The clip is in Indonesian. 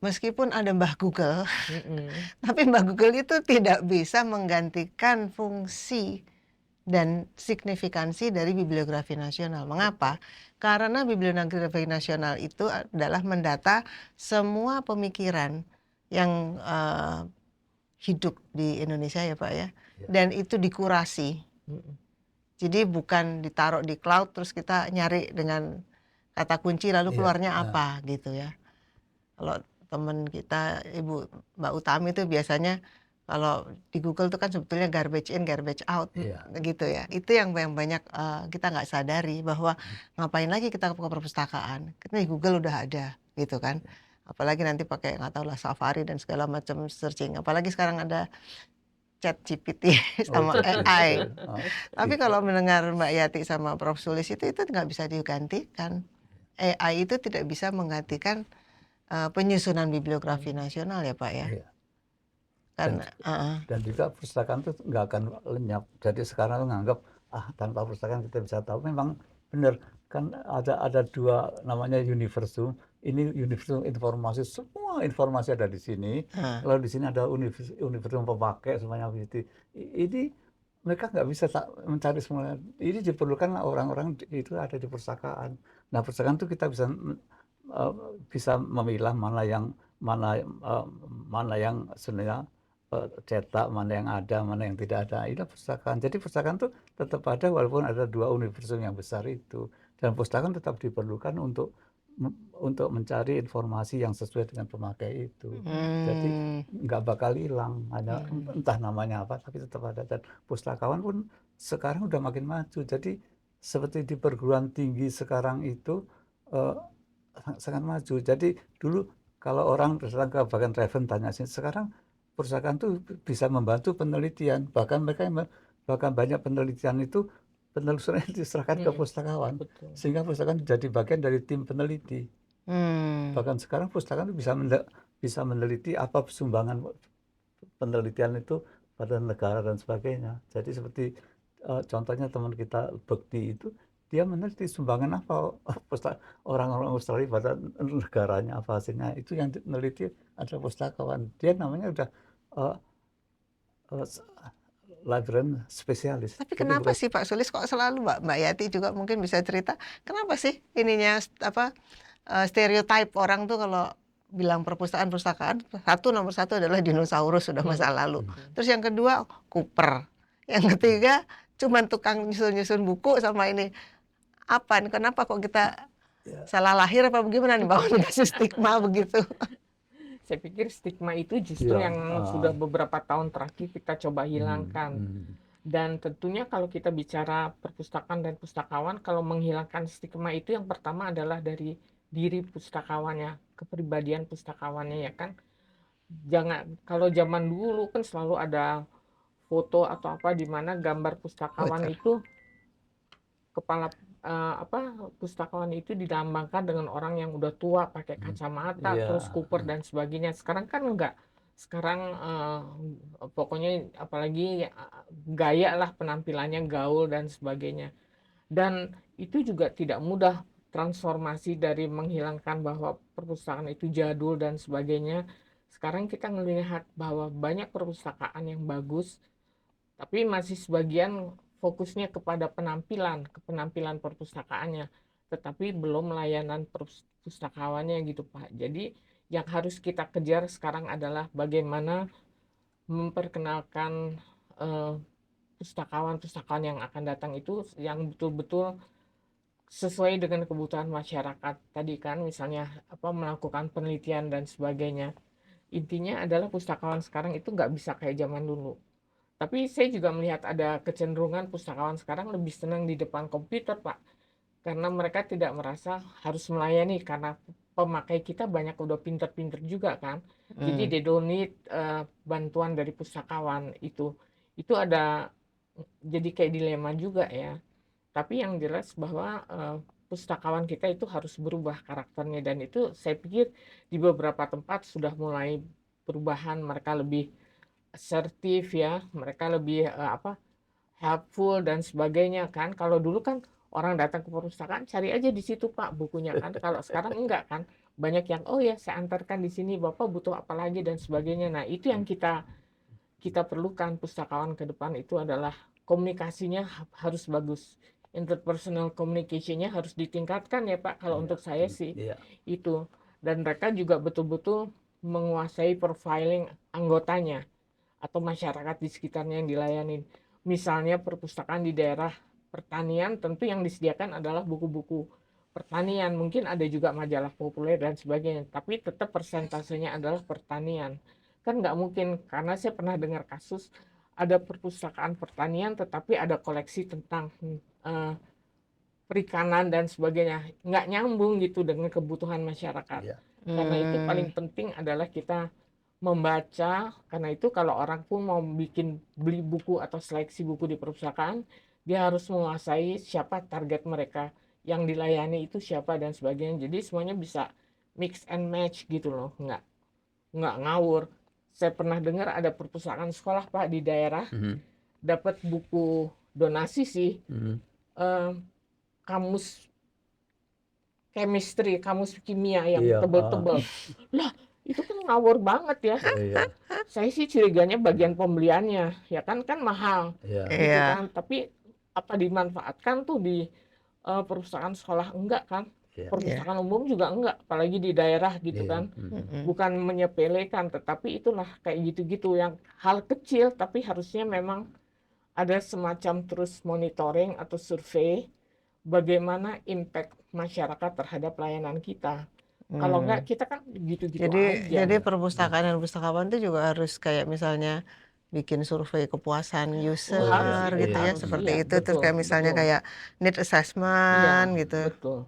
meskipun ada Mbah Google, Mm-mm. tapi Mbah Google itu tidak bisa menggantikan fungsi dan signifikansi dari bibliografi nasional. Mengapa? Karena bibliografi nasional itu adalah mendata semua pemikiran yang hidup di Indonesia ya Pak ya. Ya. Dan itu dikurasi. Mm-mm. Jadi bukan ditaruh di cloud terus kita nyari dengan kata kunci lalu Iya, keluarnya apa gitu ya. Kalau teman kita Ibu Mbak Utami itu biasanya kalau di Google itu kan sebetulnya garbage in, garbage out iya. gitu ya. Itu yang banyak kita nggak sadari bahwa ngapain lagi kita ke perpustakaan. Karena di Google udah ada gitu kan. Apalagi nanti pakai nggak tahu lah Safari dan segala macam searching. Apalagi sekarang ada Chat GPT Oh, sama ChatGPT. AI. Tapi Bisa. kalau mendengar Mbak Yati sama Prof. Sulis itu nggak bisa digantikan. AI itu tidak bisa menggantikan penyusunan bibliografi nasional ya Pak ya. Iya. Karena Dan juga perpustakaan itu nggak akan lenyap. Jadi sekarang nganggap tanpa perpustakaan kita bisa tahu. Memang benar kan ada dua namanya universum. Ini universum informasi, semua informasi ada di sini. Lalu di sini ada universum pemakai semuanya begitu. Ini mereka nggak bisa mencari semuanya. Ini diperlukan orang-orang itu ada di perpustakaan. Nah perpustakaan itu kita bisa memilah mana yang sebenarnya cetak, mana yang ada, mana yang tidak ada. Itu perpustakaan. Jadi perpustakaan itu tetap ada walaupun ada dua universum yang besar itu. Dan perpustakaan tetap diperlukan untuk mencari informasi yang sesuai dengan pemakai itu. Jadi nggak bakal hilang, hanya entah namanya apa, tapi tetap ada. Dan pustakawan pun sekarang udah makin maju. Jadi seperti di perguruan tinggi sekarang itu sangat maju. Jadi dulu kalau orang datang ke bahkan Raven tanya sih, sekarang perpustakaan itu bisa membantu penelitian. Bahkan banyak penelitian itu penelusurannya diserahkan ke pustakawan. Betul. Sehingga perpustakaan jadi bagian dari tim peneliti. Bahkan sekarang perpustakaan itu bisa meneliti apa sumbangan penelitian itu pada negara dan sebagainya. Jadi seperti contohnya teman kita Bekti itu, dia meneliti sumbangan apa orang-orang Australia pada negaranya, apa hasilnya. Itu yang meneliti adalah pustakawan. Dia namanya udah librarian spesialis. tapi Jadi kenapa bukan sih Pak Sulis kok selalu Mbak Yati juga mungkin bisa cerita kenapa sih ininya stereotype orang tuh kalau bilang perpustakaan nomor satu adalah dinosaurus sudah masa lalu. Terus yang kedua Cooper. Yang ketiga cuman tukang nyusun-nyusun buku sama ini. Apa nih kenapa kok kita salah lahir apa bagaimana nih Bang dikasih stigma begitu? Saya pikir stigma itu justru ya, yang sudah beberapa tahun terakhir kita coba hilangkan. Dan tentunya kalau kita bicara perpustakaan dan pustakawan, kalau menghilangkan stigma itu yang pertama adalah dari diri pustakawannya, kepribadian pustakawannya ya kan. Jangan kalau zaman dulu kan selalu ada foto atau apa di mana gambar pustakawan Betul. itu kepala pustakawan itu dilambangkan dengan orang yang udah tua pakai kacamata Iya. terus Cooper dan sebagainya. Sekarang kan enggak. Sekarang pokoknya apalagi gaya lah penampilannya gaul dan sebagainya. Dan itu juga tidak mudah transformasi dari menghilangkan bahwa perpustakaan itu jadul dan sebagainya. Sekarang kita melihat bahwa banyak perpustakaan yang bagus tapi masih sebagian fokusnya kepada penampilan perpustakaannya, tetapi belum layanan perpustakawannya gitu Pak. Jadi yang harus kita kejar sekarang adalah bagaimana memperkenalkan pustakawan-pustakawan yang akan datang itu yang betul-betul sesuai dengan kebutuhan masyarakat tadi kan, misalnya melakukan penelitian dan sebagainya. Intinya adalah pustakawan sekarang itu nggak bisa kayak zaman dulu. Tapi saya juga melihat ada kecenderungan pustakawan sekarang lebih senang di depan komputer, Pak. Karena mereka tidak merasa harus melayani, karena pemakai kita banyak udah pinter-pinter juga kan. Jadi they don't need bantuan dari pustakawan itu. Itu ada jadi kayak dilema juga ya. Tapi yang jelas bahwa pustakawan kita itu harus berubah karakternya dan itu saya pikir di beberapa tempat sudah mulai perubahan, mereka lebih asertif ya, mereka lebih helpful dan sebagainya kan. Kalau dulu kan orang datang ke perpustakaan cari aja di situ Pak bukunya kan. Kalau sekarang enggak kan. banyak yang oh ya saya antarkan di sini Bapak butuh apa lagi dan sebagainya. Nah, itu yang kita perlukan pustakawan ke depan itu adalah komunikasinya harus bagus. Interpersonal communication-nya harus ditingkatkan ya Pak. Kalau Iya, untuk saya sih iya, itu. Dan mereka juga betul-betul menguasai profiling anggotanya atau masyarakat di sekitarnya yang dilayanin. Misalnya perpustakaan di daerah pertanian tentu yang disediakan adalah buku-buku pertanian. Mungkin ada juga majalah populer dan sebagainya, tapi tetap persentasenya adalah pertanian. Kan nggak mungkin, karena saya pernah dengar kasus ada perpustakaan pertanian tetapi ada koleksi tentang eh, perikanan dan sebagainya. Nggak nyambung gitu dengan kebutuhan masyarakat. iya, Karena itu paling Hmm. penting adalah kita membaca, karena itu kalau orang pun mau beli buku atau seleksi buku di perpustakaan, dia harus menguasai siapa target mereka, yang dilayani itu siapa dan sebagainya. Jadi semuanya bisa mix and match gitu loh, nggak ngawur. Saya pernah dengar ada perpustakaan sekolah Pak di daerah mhm, dapat buku donasi sih, mhm, eh, kamus chemistry, kamus kimia yang iya, tebel-tebel. Lah, itu kan ngawur banget ya. iya, Saya sih curiganya bagian pembeliannya, ya kan mahal iya, gitu Iya. kan. Tapi apa dimanfaatkan tuh di perpustakaan sekolah enggak kan? iya, Iya. Perpustakaan umum juga enggak, apalagi di daerah gitu iya, kan. Mm-mm. Bukan menyepelekan, tetapi itulah kayak gitu-gitu yang hal kecil, tapi harusnya memang ada semacam terus monitoring atau survei bagaimana impact masyarakat terhadap layanan kita. Kalau enggak, Hmm. kita kan gitu-gitu Jadi aja. iya, perpustakaan dan pustakawan itu juga harus kayak misalnya bikin survei kepuasan Oh, oh iya, harus user itu, gitu iya, ya, harus. seperti Iya, itu. Terus betul, kayak misalnya betul. kayak need Iya, assessment gitu. betul.